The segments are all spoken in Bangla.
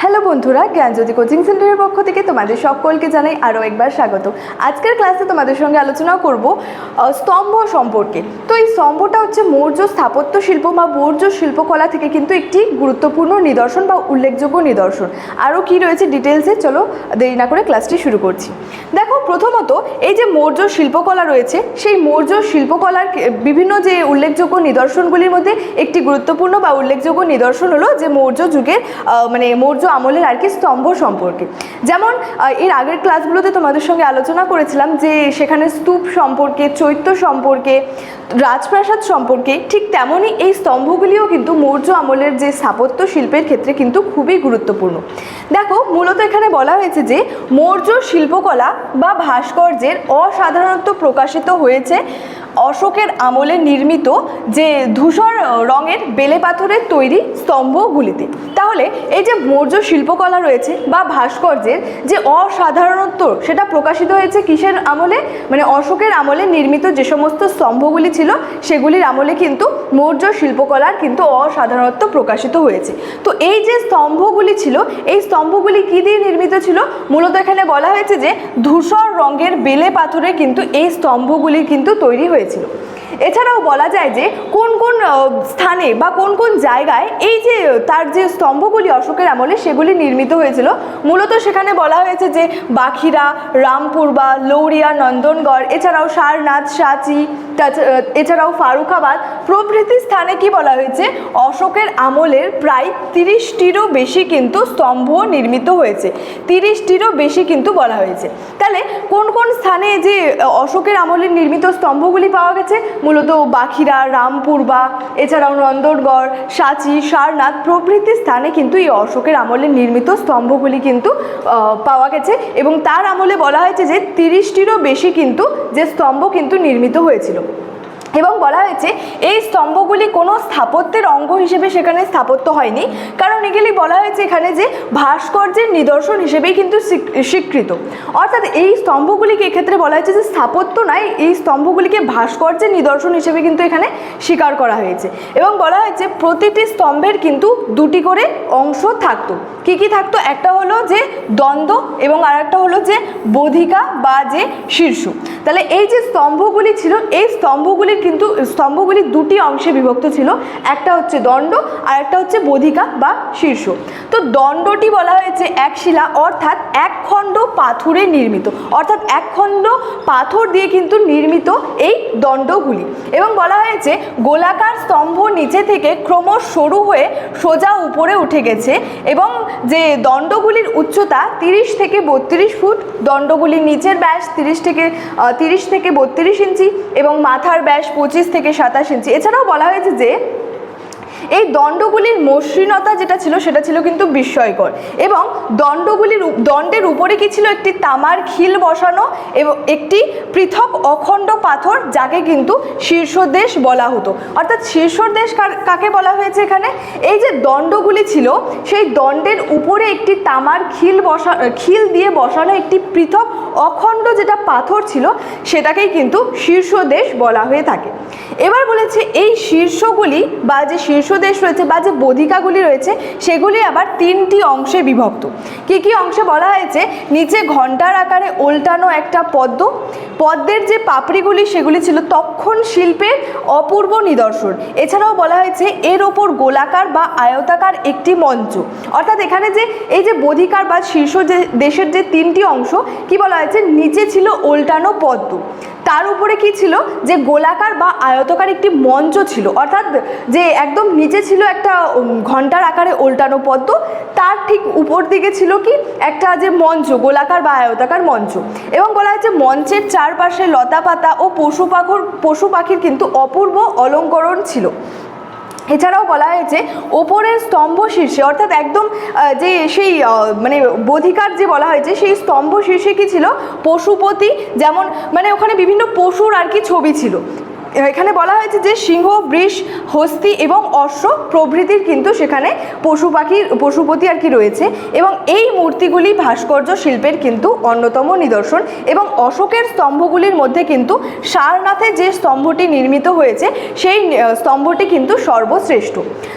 হ্যালো বন্ধুরা, জ্ঞানজ্যোতি কোচিং সেন্টারের পক্ষ থেকে তোমাদের সকলকে জানাই আরও একবার স্বাগত। আজকের ক্লাসে তোমাদের সঙ্গে আলোচনা করব স্তম্ভ সম্পর্কে। তো এই স্তম্ভটা হচ্ছে মৌর্য স্থাপত্য শিল্প বা মৌর্য শিল্পকলা থেকে কিন্তু একটি গুরুত্বপূর্ণ নিদর্শন বা উল্লেখযোগ্য নিদর্শন। আরও কি রয়েছে ডিটেলসে, চলো দেরি না করে ক্লাসটি শুরু করছি। দেখো, প্রথমত এই যে মৌর্য শিল্পকলা রয়েছে, সেই মৌর্য শিল্পকলার বিভিন্ন যে উল্লেখযোগ্য নিদর্শনগুলির মধ্যে একটি গুরুত্বপূর্ণ বা উল্লেখযোগ্য নিদর্শন হলো যে মৌর্য যুগের মৌর্য আমলের আর কি স্তম্ভ সম্পর্কে। যেমন এর আগের ক্লাসগুলোতে তোমাদের সঙ্গে আলোচনা করেছিলাম যে সেখানে স্তূপ সম্পর্কে, চৈত্য সম্পর্কে, রাজপ্রাসাদ সম্পর্কে, ঠিক তেমনই এই স্তম্ভগুলিও কিন্তু মৌর্য আমলের যে স্থাপত্য শিল্পের ক্ষেত্রে কিন্তু খুবই গুরুত্বপূর্ণ। দেখো, মূলত এখানে বলা হয়েছে যে মৌর্য শিল্পকলা বা ভাস্কর্যের অসাধারণত্ব প্রকাশিত হয়েছে অশোকের আমলে নির্মিত যে ধূসর রঙের বেলে পাথরের তৈরি স্তম্ভগুলিতে। তাহলে এই যে মৌর্য শিল্পকলা রয়েছে বা ভাস্কর্যের যে অসাধারণত্ব, সেটা প্রকাশিত হয়েছে কিসের আমলে? মানে অশোকের আমলে নির্মিত যে সমস্ত স্তম্ভগুলি ছিল সেগুলির আমলে কিন্তু মৌর্য শিল্পকলার কিন্তু অসাধারণত্ব প্রকাশিত হয়েছে। তো এই যে স্তম্ভগুলি ছিল, এই স্তম্ভগুলি কী দিয়ে নির্মিত ছিল? মূলত এখানে বলা হয়েছে যে ধূসর রঙের বেলে পাথরে কিন্তু এই স্তম্ভগুলি কিন্তু তৈরি হয়েছিল। এছাড়াও বলা যায় যে কোন কোন স্থানে বা কোন কোন জায়গায় এই যে তার যে স্তম্ভগুলি অশোকের আমলে সেগুলি নির্মিত হয়েছিল। মূলত সেখানে বলা হয়েছে যে বাখিরা, রামপুর বা লৌরিয়া, নন্দনগড়, এছাড়াও সারনাথ, সাঁচি, এছাড়াও ফারুখাবাদ প্রভৃতি স্থানে কি বলা হয়েছে? অশোকের আমলের প্রায় 30টিরও বেশি কিন্তু স্তম্ভ নির্মিত হয়েছে। 30টিরও বেশি কিন্তু বলা হয়েছে। তাহলে কোন কোন স্থানে যে অশোকের আমলের নির্মিত স্তম্ভগুলি পাওয়া গেছে? মূলত বাখিরা, রামপুর বা এছাড়াও নন্দনগড়, সাঁচি, সারনাথ প্রভৃতি স্থানে কিন্তু এই অশোকের আমলে নির্মিত স্তম্ভগুলি কিন্তু পাওয়া গেছে। এবং তার আমলে বলা হয়েছে যে 30টিরও বেশি কিন্তু যে স্তম্ভ কিন্তু নির্মিত হয়েছিল। এবং বলা হয়েছে এই স্তম্ভগুলি কোনো স্থাপত্যের অঙ্গ হিসেবে সেখানে স্থাপত্য হয়নি, কারণ এগুলি বলা হয়েছে এখানে যে ভাস্কর্যের নিদর্শন হিসেবেই কিন্তু স্বীকৃত। অর্থাৎ এই স্তম্ভগুলিকে এক্ষেত্রে বলা হয়েছে যে স্থাপত্য নয়, এই স্তম্ভগুলিকে ভাস্কর্যের নিদর্শন হিসেবে কিন্তু এখানে স্বীকার করা হয়েছে। এবং বলা হয়েছে প্রতিটি স্তম্ভের কিন্তু দুটি করে অংশ থাকতো। কি কি থাকতো? একটা হলো যে দণ্ড এবং আর একটা হলো যে বোধিকা বা যে শীর্ষ। তাহলে এই যে স্তম্ভগুলি ছিল, এই স্তম্ভগুলি দুটি অংশে বিভক্ত ছিল। একটা হচ্ছে দণ্ড আর একটা হচ্ছে বোধিকা বা শীর্ষ। তো দণ্ডটি বলা হয়েছে এক শিলা অর্থাৎ এক খণ্ড পাথরে নির্মিত, অর্থাৎ এক খণ্ড পাথর দিয়ে কিন্তু নির্মিত এই দণ্ডগুলি। এবং বলা হয়েছে গোলাকার স্তম্ভ নিচে থেকে ক্রমশ সরু হয়ে সোজা উপরে উঠে গেছে এবং যে দণ্ডগুলির উচ্চতা 30 থেকে 32 ফুট, দণ্ডগুলির নিচের ব্যাস 30 থেকে 32 ইঞ্চি এবং মাথার ব্যাস 25 থেকে 27 ইঞ্চি। এছাড়াও বলা হয়েছে যে এই দণ্ডগুলির মসৃণতা যেটা ছিল সেটা ছিল কিন্তু বিস্ময়কর। এবং দণ্ডের উপরে কি ছিল? একটি তামার খিল বসানো এবং একটি পৃথক অখণ্ড পাথর, যাকে কিন্তু শীর্ষদেশ বলা হতো। অর্থাৎ শীর্ষদেশ কাকে বলা হয়েছে এখানে? এই যে দণ্ডগুলি ছিল সেই দণ্ডের উপরে একটি তামার খিল দিয়ে বসানো একটি পৃথক অখণ্ড যেটা পাথর ছিল সেটাকেই কিন্তু শীর্ষদেশ বলা হয়ে থাকে। এবার বলেছে এই শীর্ষগুলি বা যে শীর্ষদেশ রয়েছে বা যে বোধিকাগুলি রয়েছে সেগুলি আবার 3টি অংশে বিভক্ত। কি কি অংশে বলা হয়েছে? নিচে ঘণ্টার আকারে ওল্টানো একটা পদ্মের যে পাপড়িগুলি সেগুলি ছিল তক্ষণ শিল্পের অপূর্ব নিদর্শন। এছাড়াও বলা হয়েছে এর ওপর গোলাকার বা আয়তাকার একটি মঞ্চ। অর্থাৎ এখানে যে এই যে বোধিকার বা শীর্ষ যে দেশের যে 3টি অংশ, কি বলা হয়েছে? নিচে ছিল ওল্টানো পদ্ম, তার উপরে কি ছিল? যে গোলাকার বা আয়তাকার একটি মঞ্চ ছিল। অর্থাৎ যে একদম নিচে ছিল একটা ঘণ্টার আকারে ওল্টানো পদ্ম, তার ঠিক উপর দিকে ছিল কি? একটা যে মঞ্চ, গোলাকার বা আয়তাকার মঞ্চ। এবং বলা হয়েছে মঞ্চের চারপাশে লতা পাতা ও পশু পাখির কিন্তু অপূর্ব অলঙ্করণ ছিল। এছাড়াও বলা হয়েছে ওপরের স্তম্ভ শীর্ষে, অর্থাৎ একদম যে সেই বোধিকার যে বলা হয়েছে সেই স্তম্ভ শীর্ষে কি ছিল? পশুপতি, যেমন ওখানে বিভিন্ন পশুর আর কি ছবি ছিল। এখানে বলা হয়েছে যে সিংহ, বৃষ, হস্তি এবং অশ্ব প্রভৃতির কিন্তু সেখানে পশুপতি আর কি রয়েছে, এবং এই মূর্তিগুলি ভাস্কর্য শিল্পের কিন্তু অন্যতম নিদর্শন। এবং অশোকের স্তম্ভগুলির মধ্যে কিন্তু সারনাথে যে স্তম্ভটি নির্মিত হয়েছে সেই স্তম্ভটি কিন্তু সর্বশ্রেষ্ঠ।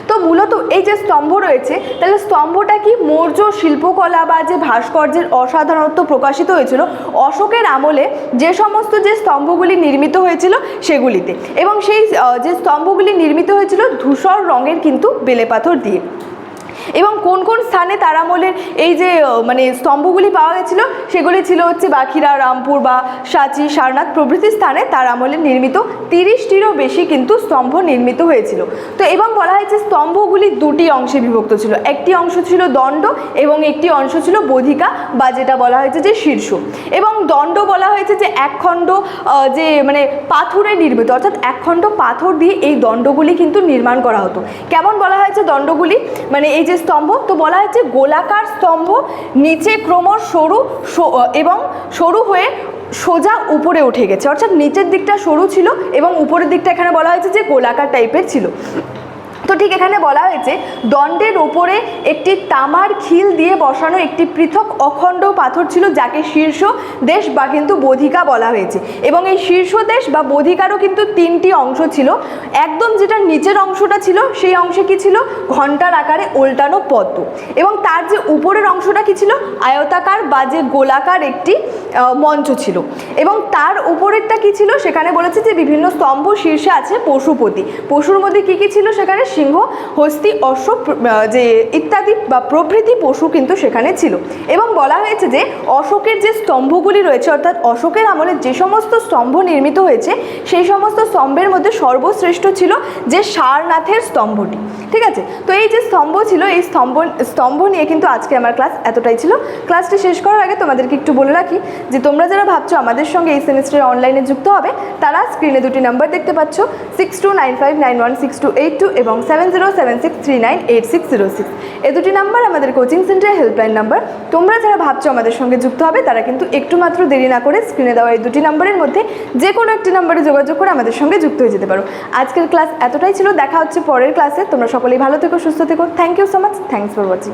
তো মূলত এই যে স্তম্ভ রয়েছে, তাহলে স্তম্ভটা কি মৌর্য শিল্পকলা বা যে ভাস্কর্যের অসাধারণত্ব প্রকাশিত হয়েছিল অশোকের আমলে যে সমস্ত যে স্তম্ভগুলি নির্মিত হয়েছিল সেগুলিতে, এবং সেই যে স্তম্ভগুলি নির্মিত হয়েছিল ধূসর রঙের কিন্তু বেলে পাথর দিয়ে। এবং কোন কোন স্থানে তার আমলের এই যে মানে স্তম্ভগুলি পাওয়া গেছিলো সেগুলি ছিল হচ্ছে বাঁকুড়া, রামপুর বা সাঁচি, সারনাথ প্রভৃতি স্থানে তার আমলে নির্মিত 30টিরও বেশি কিন্তু স্তম্ভ নির্মিত হয়েছিল। তো এবং বলা হয়েছে স্তম্ভগুলি দুটি অংশে বিভক্ত ছিল, একটি অংশ ছিল দণ্ড এবং একটি অংশ ছিল বোধিকা বা যেটা বলা হয়েছে যে শীর্ষ। এবং দণ্ড বলা হয়েছে যে একখণ্ড যে মানে পাথরে নির্মিত, অর্থাৎ একখণ্ড পাথর দিয়ে এই দণ্ডগুলি কিন্তু নির্মাণ করা হতো। কেমন বলা হয়েছে দণ্ডগুলি, মানে এই যে স্তম্ভ, তো বলা হয়েছে গোলাকার স্তম্ভ, নিচে ক্রমশ সরু এবং সরু হয়ে সোজা উপরে উঠে গেছে, অর্থাৎ নিচের দিকটা সরু ছিল এবং উপরের দিকটা এখানে বলা হয়েছে যে গোলাকার টাইপের ছিল। তো ঠিক এখানে বলা হয়েছে দণ্ডের ওপরে একটি তামার খিল দিয়ে বসানো একটি পৃথক অখণ্ড পাথর ছিল যাকে শীর্ষ দেশ বা কিন্তু বোধিকা বলা হয়েছে। এবং এই শীর্ষ দেশ বা বোধিকারও কিন্তু 3টি অংশ ছিল। একদম যেটা নিচের অংশটা ছিল সেই অংশে কি ছিল, ঘণ্টার আকারে উল্টানো পদ্ম, এবং তার যে উপরের অংশটা কি ছিল, আয়তাকার বা যে গোলাকার একটি মঞ্চ ছিল। এবং তার উপরেরটা কি ছিল, সেখানে বলেছে যে বিভিন্ন স্তম্ভ শীর্ষে আছে পশুপতি, পশুর মধ্যে কি কি ছিল সেখানে সিংহ, হস্তি, অশ্ব যে ইত্যাদি বা প্রভৃতি পশু কিন্তু সেখানে ছিল। এবং বলা হয়েছে যে অশোকের যে স্তম্ভগুলি রয়েছে, অর্থাৎ অশোকের আমলে যে সমস্ত স্তম্ভ নির্মিত হয়েছে সেই সমস্ত স্তম্ভের মধ্যে সর্বশ্রেষ্ঠ ছিল যে সারনাথের স্তম্ভটি। ঠিক আছে, তো এই যে স্তম্ভ ছিল এই স্তম্ভ নিয়ে কিন্তু আজকে আমার ক্লাস এতটাই ছিল। ক্লাসটি শেষ করার আগে তোমাদেরকে একটু বলে রাখি যে তোমরা যারা ভাবছো আমাদের সঙ্গে এই সেমিস্টারে অনলাইনে যুক্ত হবে তারা স্ক্রিনে দুটি নাম্বার দেখতে পাচ্ছ, 6295916282 এবং 7076398606। এই দুটি নাম্বার আমাদের কোচিং সেন্টারের হেল্পলাইন নাম্বার। তোমরা যারা ভাবছো আমাদের সঙ্গে যুক্ত হবে তারা কিন্তু একটু মাত্র দেরি না করে স্ক্রিনে দেওয়া এই দুটি নাম্বারের মধ্যে যে কোনো একটি নাম্বারে যোগাযোগ করে আমাদের সঙ্গে যুক্ত হয়ে যেতে পারো। আজকের ক্লাস এতটাই ছিল, দেখা হচ্ছে পরের ক্লাসে। তোমরা সকলেই ভালো থেকো, সুস্থ থেকো। Thank you so much, thanks for watching.